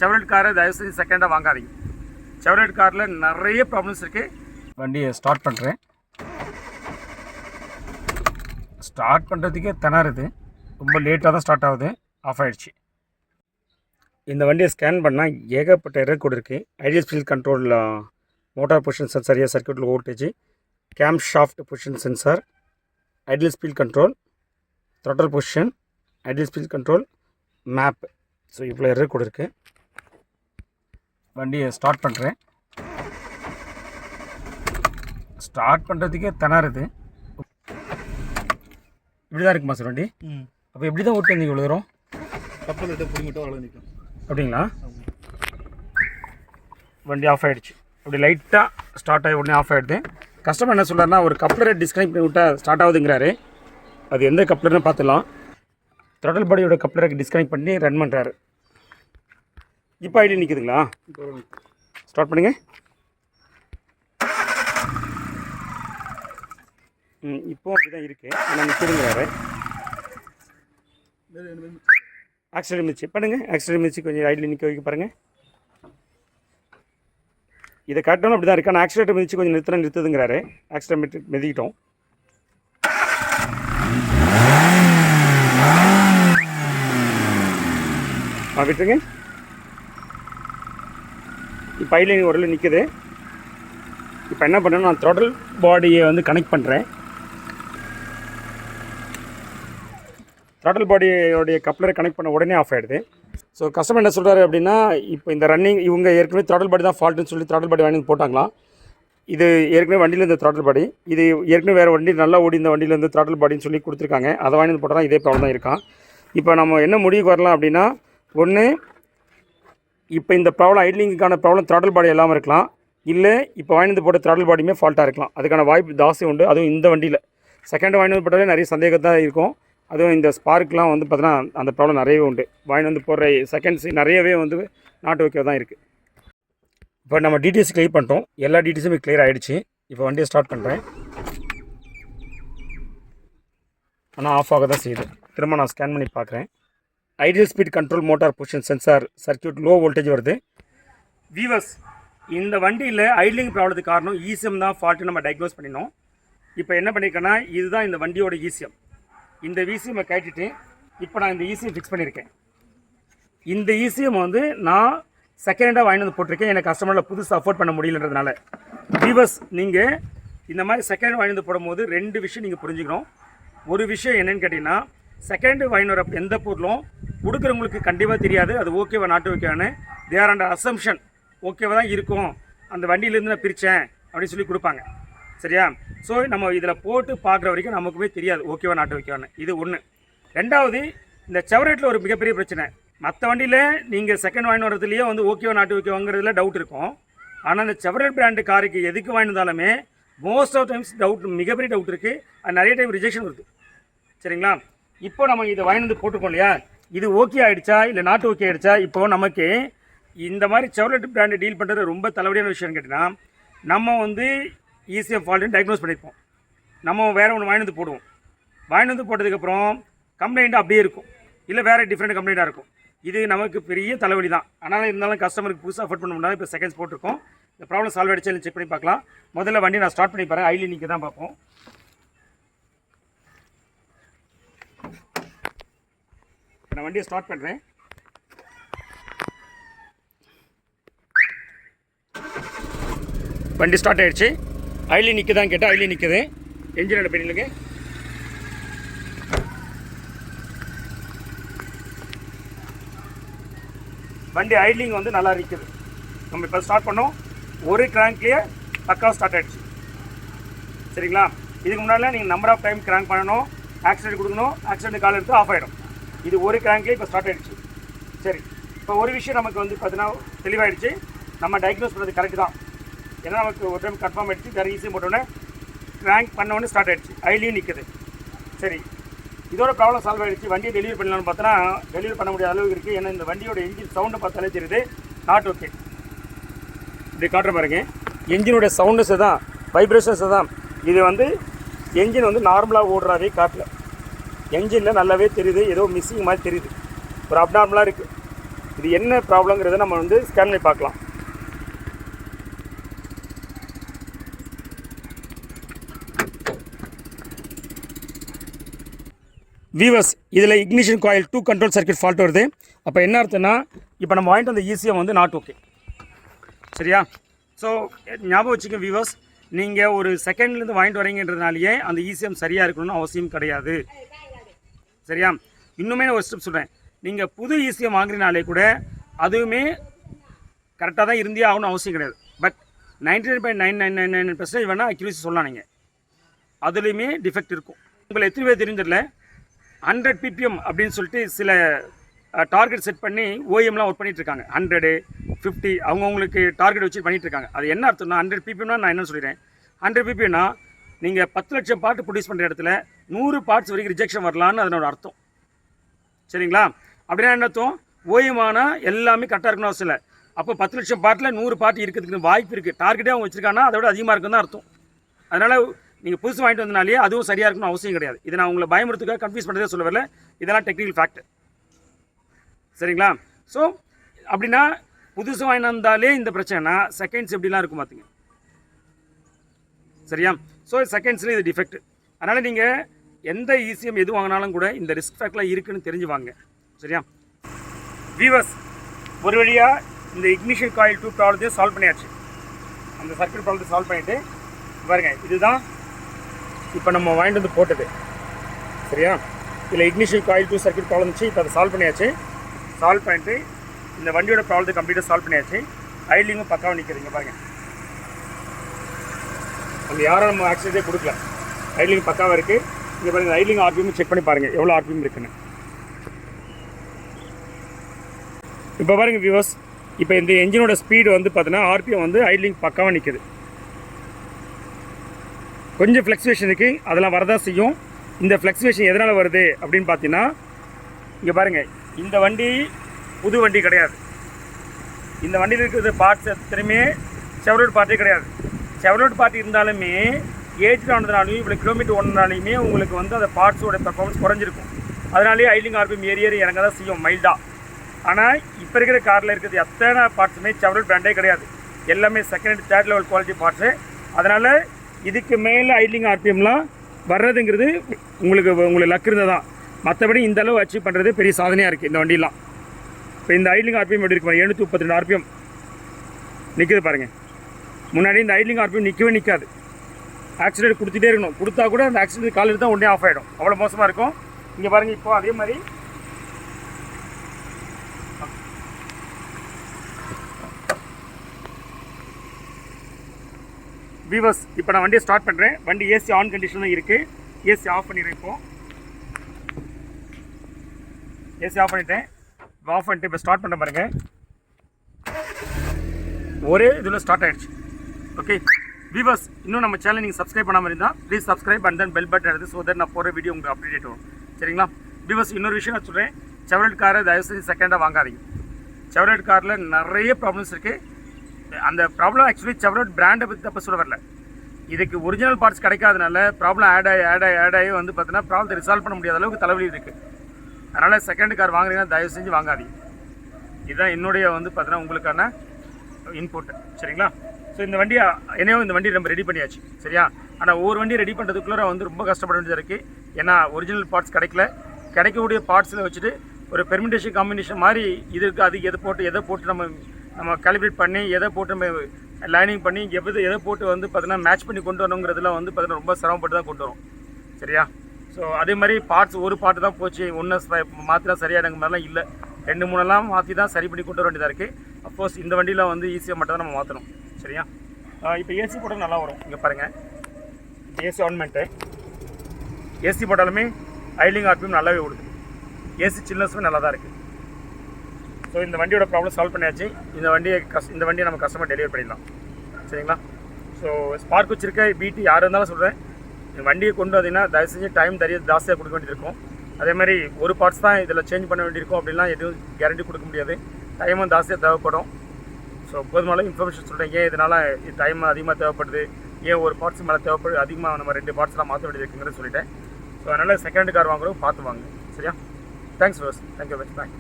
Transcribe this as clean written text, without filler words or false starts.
செவரட் காரை தயவு செஞ்சு செகண்டாக வாங்காதீங்க. செவரட் காரில் நிறைய ப்ராப்ளம்ஸ் இருக்குது. வண்டியை ஸ்டார்ட் பண்ணுறேன். ஸ்டார்ட் பண்ணுறதுக்கே திணறுது, ரொம்ப லேட்டாக தான் ஸ்டார்ட் ஆகுது. ஆஃப் ஆகிடுச்சு. இந்த வண்டியை ஸ்கேன் பண்ணால் ஏகப்பட்ட எரர் கோட் இருக்குது. Idle speed control, motor position sensor, சர்க்யூட்டில் voltage, cam shaft position sensor, idle speed control, throttle position, idle speed control, map. So இவ்வளோ எரர் கோட் இருக்குது. வண்டியை ஸ்டார்ட் பண்ணுறேன். ஸ்டார்ட் பண்ணுறதுக்கே திணறுது. இப்படி தான் இருக்குமா சார் வண்டி? அப்போ எப்படி தான் ஓட்டு வந்தீங்க இவ்வளோ தூரம்? கப்பல் பிடிங்கிட்டு வர நிற்கும். அப்படிங்களா? வண்டி ஆஃப் ஆகிடுச்சு. அப்படி லைட்டாக ஸ்டார்ட் ஆகி உடனே ஆஃப் ஆகிடுது. கஸ்டமர் என்ன சொல்கிறாருன்னா, ஒரு கப்ளரை டிஸ்கனெக்ட் பண்ணி விட்டால் ஸ்டார்ட் ஆகுதுங்கிறாரு. அது எந்த கப்ளர்னு பார்த்துலாம். த்ராட்டல் பாடியோட கப்ளரை டிஸ்கனெக்ட் பண்ணி ரன் பண்ணுறாரு. இப்போ ஐடி நிற்குதுங்களா? ஸ்டார்ட் பண்ணுங்கள். இப்போ அப்படி தான் இருக்குது. ஆனால் நிற்குதுங்கிறாரு. ஆக்சிடென்ட் மிதிச்சு பண்ணுங்கள். ஆக்சிடென்ட் மிதிச்சு கொஞ்சம் ஐடியில் நிற்க வைக்க பாருங்கள். இதை கட்டணும் அப்படி தான் இருக்குது. ஆனால் ஆக்சிடென்ட் மிதிச்சு கொஞ்சம் நிறுத்துதுங்கிறாரு. ஆக்சிடென்ட் மிதிக்கிட்டோம். விட்டுருங்க. இப்போ ஐடியில் ஒரு நிற்குது. இப்போ என்ன பண்ணுறேன்னா, நான் த்ராட்டல் பாடியை வந்து கனெக்ட் பண்ணுறேன். த்ராட்டல் பாடியோடைய கப்ளரை கனெக்ட் பண்ண உடனே ஆஃப் ஆகிடுது. ஸோ கஸ்டமர் என்ன சொல்கிறாரு அப்படின்னா, இப்போ இந்த ரன்னிங் இவங்க ஏற்கனவே த்ராட்டல் பாடி தான் ஃபால்ட்டுன்னு சொல்லி த்ராட்டல் பாடி வாங்கி போட்டாங்களாம். இது ஏற்கனவே வண்டியில் இந்த த்ராட்டல் பாடி, இது ஏற்கனவே வேறு வண்டி நல்லா ஓடி இந்த வண்டியில் இருந்து த்ராட்டல் பாடின்னு சொல்லி கொடுத்துருக்காங்க. அதை வாங்கி போட்டால் தான் இதே ப்ராப்ளம் தான் இருக்கான். இப்போ நம்ம என்ன முடிவுக்கு வரலாம் அப்படின்னா, ஒன்று இப்போ இந்த ப்ராப்ளம் ஐட்லிங்குக்கான ப்ராப்ளம் த்ராட்டல் பாடி இல்லாமல் இருக்கலாம். இல்லை இப்போ வாங்கி போட்ட த்ராட்டல் பாடியுமே ஃபால்ட்டாக இருக்கலாம். அதுக்கான வாய்ப்பு ஜாஸ்தி உண்டு. அதுவும் இந்த வண்டியில் செகண்ட் வாங்கி போட்டாலே நிறைய சந்தேகம் தான் இருக்கும். அதுவும் இந்த ஸ்பார்க்லாம் வந்து பார்த்தோன்னா அந்த ப்ராப்ளம் நிறையவே உண்டு. வாங்கி வந்து போடுற செகண்ட்ஸ் நிறையவே வந்து நாட்டு வைக்க தான் இருக்குது. இப்போ நம்ம டீட்டெயில்ஸ் கிளியர் பண்ணிட்டோம். எல்லா டீட்டெயில்ஸுமே கிளியர் ஆகிடுச்சு. இப்போ வண்டியை ஸ்டார்ட் பண்ணுறேன். ஆனால் ஆஃப் ஆக தான் செய்யுது. திரும்ப நான் ஸ்கேன் பண்ணி பார்க்குறேன். Ideal speed control, motor position sensor, circuit low voltage வருது. வீவர்ஸ், இந்த வண்டியில் ஐட்லிங் ப்ராப்ளத்துக்கு காரணம் ஈசிஎம் தான் ஃபால்ட்டு நம்ம டயக்னோஸ் பண்ணினோம். இப்போ என்ன பண்ணியிருக்கேன்னா, இதுதான் இந்த வண்டியோட ஈசிஎம். இந்த விசிஎம்மை கட்டிட்டு இப்போ நான் இந்த ஈசிஎம் ஃபிக்ஸ் பண்ணியிருக்கேன். இந்த ஈசிஎம் வந்து நான் செகண்டாக வாங்கி வந்து போட்டிருக்கேன். எனக்கு கஸ்டமரில் புதுசாக அஃபோர்ட் பண்ண முடியலன்றதுனால. வீவர்ஸ், நீங்கள் இந்த மாதிரி செகண்ட் வாங்கி வந்து போடும்போது ரெண்டு விஷயம் நீங்கள் புரிஞ்சுக்கணும். ஒரு விஷயம் என்னென்னு கேட்டிங்கன்னா, செகண்டு வாங்கி வர எந்த பொருளும் கொடுக்குறவங்களுக்கு கண்டிப்பாக தெரியாது அது ஓகேவா நாட்டு ஓகேவானு. தேர் அண்ட் அசம்ஷன் ஓகேவா தான் இருக்கும், அந்த வண்டியிலேருந்து நான் பிரித்தேன் அப்படின்னு சொல்லி கொடுப்பாங்க. சரியா? ஸோ நம்ம இதில் போட்டு பார்க்குற வரைக்கும் நமக்குமே தெரியாது ஓகேவா நாட்டு ஓகேவானு. இது ஒன்று. ரெண்டாவது, இந்த செவரேட்டில் ஒரு மிகப்பெரிய பிரச்சனை. மற்ற வண்டியில் நீங்கள் செகண்ட் வாங்கி வரதுலேயே வந்து ஓகேவா நாட்டு ஓகேவாங்கிறதுல டவுட் இருக்கும். ஆனால் இந்த செவரேட் பிராண்டு காருக்கு எதுக்கு வாங்கியிருந்தாலுமே மோஸ்ட் ஆஃப் டைம்ஸ் டவுட், மிகப்பெரிய டவுட் இருக்குது. அது நிறைய டைம் ரிஜெக்ஷன் வருது. சரிங்களா? இப்போ நம்ம இதை வாங்கி வந்து போட்டுருக்கோம் இல்லையா, இது ஓகே ஆகிடுச்சா இல்லை நாட்டு ஓகே ஆகிடுச்சா? இப்போது நமக்கு இந்த மாதிரி செவரேட் பிராண்டு டீல் பண்ணுறது ரொம்ப தலைவலியான விஷயம்னு கேட்டிங்கன்னா, நம்ம வந்து ஈஸியாக ஃபால்ட்டுன்னு டயக்னோஸ் பண்ணியிருப்போம். நம்ம வேறு ஒன்று வாங்கி வந்து போடுவோம். வாங்கி வந்து போட்டதுக்கப்புறம் கம்ப்ளைண்ட் அப்படியே இருக்கும், இல்லை வேறு டிஃப்ரெண்ட் கம்ப்ளைண்ட்டாக இருக்கும். இது நமக்கு பெரிய தலைவலி தான். ஆனால் இருந்தாலும் கஸ்டமருக்கு புதுசாக அஃபோர்ட் பண்ண முடியாது. இப்போ செகண்ட்ஸ் போட்டிருக்கோம். இந்த ப்ராப்ளம் சால்வ் ஆகிடுச்சு செக் பண்ணி பார்க்கலாம். முதல்ல வண்டி நான் ஸ்டார்ட் பண்ணி பாருங்கள். ஐலி நிற்க தான் பார்ப்போம். நான் வண்டியை ஸ்டார்ட் பண்ணுறேன். வண்டி ஸ்டார்ட் ஆகிடுச்சு. ஐலி நிற்குதான் கேட்டால் ஐலி நிற்குது. என்ஜினோட பெயினுங்க. வண்டி ஐட்லிங் வந்து நல்லா இருக்குது. நம்ம இப்போ ஸ்டார்ட் பண்ணோம். ஒரு கிராங்க்லேயே பக்காவாக ஸ்டார்ட் ஆகிடுச்சு. சரிங்களா? இதுக்கு முன்னாடி நீங்கள் நம்பர் ஆஃப் டைம் கிராங்க் பண்ணணும், ஆக்சிடென்ட் கொடுக்கணும், ஆக்சிடென்ட் கால் எடுத்து ஆஃப் ஆகிடும். இது ஒரு கிராங்க்லேயே இப்போ ஸ்டார்ட் ஆகிடுச்சு. சரி, இப்போ ஒரு விஷயம் நமக்கு வந்து பார்த்தீங்கன்னா தெளிவாகிடுச்சு. நம்ம டயக்னோஸ் பண்ணது கரெக்டு தான். ஏன்னா நமக்கு ஒரு டைம் கன்ஃபார்ம் ஆகிடுச்சு. வேறு ஈஸியாக போட்டோன்னே கிராங்க் பண்ணோடனே ஸ்டார்ட் ஆகிடுச்சு. ஐலியும் நிற்குது. சரி, இதோட ப்ராப்ளம் சால்வ் ஆகிடுச்சு. வண்டியை டெலிவரி பண்ணலான்னு பார்த்தோன்னா டெலிவரி பண்ண முடியாத அளவுக்கு இருக்குது. ஏன்னா இந்த வண்டியோட என்ஜின் சவுண்டை பார்த்தாலே தெரியுது நாட் ஓகே. இப்படி காட்டுற பாருங்க, என்ஜினோட சவுண்டஸை தான், வைப்ரேஷன்ஸை தான். இது வந்து என்ஜின் வந்து நார்மலாக ஓடுறாவே காட்டல. என்ஜினில் நல்லாவே தெரியுது, ஏதோ மிஸ்ஸிங் மாதிரி தெரியுது, ஒரு அப்நார்மலாக இருக்குது. இது என்ன ப்ராப்ளங்கிறத நம்ம வந்து ஸ்கேன் பண்ணி பார்க்கலாம். வீவர்ஸ், இதில் ignition coil 2 control circuit fault வருது. அப்போ என்ன அர்த்தம்னா, இப்போ நம்ம வாங்கிட்டு வந்த ECM வந்து நாட் ஓகே. சரியா? ஸோ ஞாபகம் வச்சுக்க வீவர்ஸ், நீங்கள் ஒரு செகண்ட்லேருந்து வாங்கிட்டு வரீங்கன்றதுனாலேயே அந்த ECM சரியாக இருக்கணும்னு அவசியம் கிடையாது. சரியா? இன்னுமே நான் ஒரு ஸ்டெப் சொல்கிறேன். நீங்கள் புது ECM வாங்குறதுனாலே கூட அதுவுமே கரெக்டாக தான் இருந்தே ஆகணும் அவசியம் கிடையாது. பட் 99.9999% வேணால் அக்யூரேசி சொல்லலாம். நீங்கள் அதுலேயுமே டிஃபெக்ட் இருக்கும். உங்களை எத்தனை பேர் தெரிஞ்சிடல, 100 ppm அப்படின்னு சொல்லிட்டு சில டார்கெட் செட் பண்ணி ஓஎம்லாம் ஒர்க் பண்ணிகிட்ருக்காங்க. 100, 50 அவங்கவுங்களுக்கு டார்கெட் வச்சு பண்ணிகிட்ருக்காங்க. அது என்ன அர்த்தம்னா, 100 ppmனா நான் என்ன சொல்லிடுறேன், 100 ppmனா நீங்கள் 10 லட்சம் பார்ட் ப்ரொடியூஸ் பண்ணுற இடத்துல 100 பார்ட்ஸ் வரைக்கும் ரிஜெக்ஷன் வரலான்னு அதனோட அர்த்தம். சரிங்களா? அப்படின்னா என்ன அர்த்தம், ஓஎம்னா எல்லாமே கரெக்டாக இருக்கணும் அவசியம் இல்லை. அப்போ 10 லட்சம் பார்ட்டில் 100 பார்ட் இருக்கிறதுக்கு வாய்ப்பு இருக்குது. டார்கெட்டே அவங்க வச்சுருக்காங்கன்னா அதோட அதிகமாக இருக்குன்னு தான் அர்த்தம். அதனால் நீங்கள் புதுசு வாங்கிட்டு வந்தனாலே அதுவும் சரியாக இருக்கணும் அவசியம் கிடையாது. இதை நான் உங்களை பயமுறுத்துக்காக கன்ஃபியூஸ் பண்ணுறதே சொல்ல வரல. இதெல்லாம் டெக்னிக்கல் ஃபேக்ட். சரிங்களா? ஸோ அப்படின்னா புதுசு வாங்கிட்டு வந்தாலே இந்த பிரச்சனைனா செகண்ட்ஸ் எப்படிலாம் இருக்கும் பார்த்துங்க. சரியா? ஸோ செகண்ட்ஸில் இது டிஃபெக்ட். அதனால் நீங்கள் எந்த ECM எது வாங்கினாலும் கூட இந்த ரிஸ்க் ஃபேக்ட்லாம் இருக்குதுன்னு தெரிஞ்சு வாங்க. சரியா? வீவர்ஸ், ஒரு வழியாக இந்த இக்னிஷன் காயில் 2 ப்ராப்ளத்தையும் சால்வ் பண்ணியாச்சு. அந்த சர்க்யூட் ப்ராப்ளத்தை சால்வ் பண்ணிவிட்டு பாருங்க, இதுதான் இப்போ நம்ம வாங்கிட்டு வந்து போட்டது. சரியா? இதில் இக்னிஷன் காயில் 2 சர்க்யூட் ப்ராப்ளம் இருந்துச்சு. இப்போ அதை சால்வ் பண்ணியாச்சு. சால்வ் பண்ணிட்டு இந்த வண்டியோட ப்ராப்ளத்தை கம்ப்ளீட்டாக சால்வ் பண்ணியாச்சு. ஐட்லிங்கும் பக்காவாக நிற்கிறீங்க பாருங்கள். நம்ம யாரும் நம்ம ஆக்சிடென்ட்டே கொடுக்கல. ஐட்லிங் பக்காவாக இருக்குது. இங்கே பாருங்கள், ஐட்லிங் RPM செக் பண்ணி பாருங்கள் எவ்வளோ RPM இருக்குன்னு. இப்போ பாருங்கள் வியூவர்ஸ், இப்போ இந்த என்ஜினோட ஸ்பீடு வந்து பார்த்தீங்கன்னா RPM வந்து ஐட்லிங் பக்காவாக நிற்குது. கொஞ்சம் ஃப்ளக்சுவேஷன் இருக்குது, அதெல்லாம் வரதான் செய்யும். இந்த ஃப்ளக்சுவேஷன் எதனால் வருது அப்படின்னு பார்த்தீங்கன்னா, இங்கே பாருங்கள், இந்த வண்டி புது வண்டி கிடையாது. இந்த வண்டியில் இருக்கிறது பார்ட்ஸ் எத்தனையுமே செவரோட் பார்ட்டே கிடையாது. செவரோட் பார்ட் இருந்தாலுமே ஏஜ் ஆனதுனாலையும் இவ்வளோ கிலோமீட்டர் ஓடுனாலையுமே உங்களுக்கு வந்து அந்த பார்ட்ஸோட பெர்ஃபார்மன்ஸ் குறைஞ்சிருக்கும். அதனாலேயே ஐட்லிங் RPM ஏறி இறங்க தான் செய்யும் மைல்டாக. ஆனால் இப்போ இருக்கிற காரில் இருக்கிறது எத்தனை பார்ட்ஸுமே செவரோட் பிராண்டே கிடையாது. எல்லாமே second and third level quality parts. அதனால் இதுக்கு மேலே ஐட்லிங் RPMலாம் வர்றதுங்கிறது உங்களுக்கு லக் இருந்தால் தான். மற்றபடி இந்த அளவு அச்சீவ் பண்ணுறது பெரிய சாதனையாக இருக்குது இந்த வண்டியெலாம். இப்போ இந்த ஐட்லிங் RPM எப்படி இருக்கு, 732 RPM நிற்குது பாருங்கள். முன்னாடி இந்த ஐட்லிங் RPM நிற்கவே நிற்காது. ஆக்சிடென்ட் கொடுத்துட்டே இருக்கணும். கொடுத்தா கூட அந்த ஆக்சிடென்ட் கால் எடுத்தால் உடனே ஆஃப் ஆகிடும். அவ்வளோ மோசமாக இருக்கும். இங்கே பாருங்கள், இப்போ அதே மாதிரி வீவர்ஸ், இப்போ நான் வண்டியை ஸ்டார்ட் பண்ணுறேன். வண்டி ஏசி ஆன் கண்டிஷன் தான் இருக்குது. ஏசி ஆஃப் பண்ணிடுறேன். இப்போது ஏசி ஆஃப் பண்ணிட்டேன். ஆஃப் பண்ணிட்டு இப்போ ஸ்டார்ட் பண்ண பாருங்கள். ஒரே இதில் ஸ்டார்ட் ஆகிடுச்சு. ஓகே வீவர்ஸ், இன்னும் நம்ம சேனல் நீங்கள் சப்ஸ்கிரைப் பண்ணாமல் இருந்தால் please subscribe and then bell button எடுத்து, ஸோ தட் நான் போகிற வீடியோ உங்களுக்கு அப்டேட் வரும். சரிங்களா? வீவர்ஸ், இன்னொரு விஷயம் நான் சொல்கிறேன். செவரோட் காரை தயவுசெய்து செகண்டாக வாங்காதீங்க. செவரோட் காரில் நிறைய ப்ராப்ளம்ஸ் இருக்குது. அந்த ப்ராப்ளம் ஆக்சுவலி செவரோட் பிராண்டை பற்றி தப்பு சொல்ல வரல. இதுக்கு ஒரிஜினல் பார்ட்ஸ் கிடைக்காதனால ப்ராப்ளம் ஆட் ஆகி வந்து பார்த்தீங்கன்னா ப்ராப்ளத்தை ரிசால்வ் பண்ண முடியாத அளவுக்கு தலைவலி இருக்குது. அதனால் செகண்ட் கார் வாங்குறீங்கன்னா தயவு செஞ்சு வாங்காதீங்க. இதுதான் என்னுடைய வந்து பார்த்தீங்கன்னா உங்களுக்கான இன்புட். சரிங்களா? ஸோ இந்த வண்டியை இந்த வண்டி நம்ம ரெடி பண்ணியாச்சு. சரியா? ஆனால் ஒவ்வொரு வண்டி ரெடி பண்ணுறதுக்குள்ளே வந்து ரொம்ப கஷ்டப்பட வேண்டியது இருக்குது. ஏன்னா ஒரிஜினல் பார்ட்ஸ் கிடைக்கக்கூடிய பார்ட்ஸில் வச்சுட்டு ஒரு பெர்மிடேஷன் காம்பினேஷன் மாதிரி இது இருக்குது. அதுக்கு எதை போட்டு நம்ம காலிப்ரேட் பண்ணி எதை போட்டு நம்ம லைனிங் பண்ணி எதை போட்டு வந்து பார்த்தீங்கன்னா மேட்ச் பண்ணி கொண்டு வரணுங்கிறதுலாம் வந்து பார்த்தீங்கன்னா ரொம்ப சிரமப்பட்டு தான் கொண்டு வரும். சரியா? ஸோ அதே மாதிரி பார்ட்ஸ் ஒரு பார்ட்டு தான் போச்சு, ஒன்று மாற்றினா சரியானங்க மாதிரிலாம் இல்லை. 2-3 மாற்றி தான் சரி பண்ணி கொண்டு வர வேண்டியதாக இருக்குது. அஃப்கோர்ஸ் இந்த வண்டியில் வந்து ஈஸியாக மட்டும் தான் நம்ம மாற்றணும். சரியா? இப்போ ஏசி போட்டால் நல்லா வரும். இங்கே பாருங்கள், இப்போ ஏசி ஆன் பண்ணிட்டு ஏசி போட்டாலுமே ஐட்லிங் RPM நல்லாவே ஓடுது. ஏசி சில்னஸுமே நல்லா தான் இருக்குது. ஸோ இந்த வண்டியோட ப்ராப்ளம் சால்வ் பண்ணியாச்சு. இந்த வண்டியை நம்ம கஸ்டமர் டெலிவரி பண்ணிடலாம். சரிங்களா? ஸோ ஸ்பார்க் வச்சுருக்க பிடி யார் இருந்தாலும் சொல்கிறேன், இந்த வண்டியை கொண்டு வந்தீங்கன்னா தயவு செஞ்சு டைம் ஜாஸ்தியாக கொடுக்க வேண்டியிருக்கும். அதே மாதிரி ஒரு பார்ட்ஸ் தான் இதில் சேஞ்ச் பண்ண வேண்டியிருக்கும். அப்படின்லாம் எதுவும் கேரண்டி கொடுக்க முடியாது. டைமும் ஜாஸ்தியாக தேவைப்படும். ஸோ போதுமான இன்ஃபர்மேஷன் சொல்கிறேன். ஏன் இதனால் டைம் அதிகமாக தேவைப்படுது, ஏன் ஒரு பார்ட்ஸ் மேலே தேவைப்படுது, அதிகமாக நம்ம 2 பார்ட்ஸ்லாம் மாற்ற வேண்டியது இருக்குங்கிறது சொல்லிட்டேன். ஸோ அதனால் செகண்ட் கார் வாங்குறோம் பார்த்து வாங்க. சரியா? Thanks first. Thank you very much. பாய்.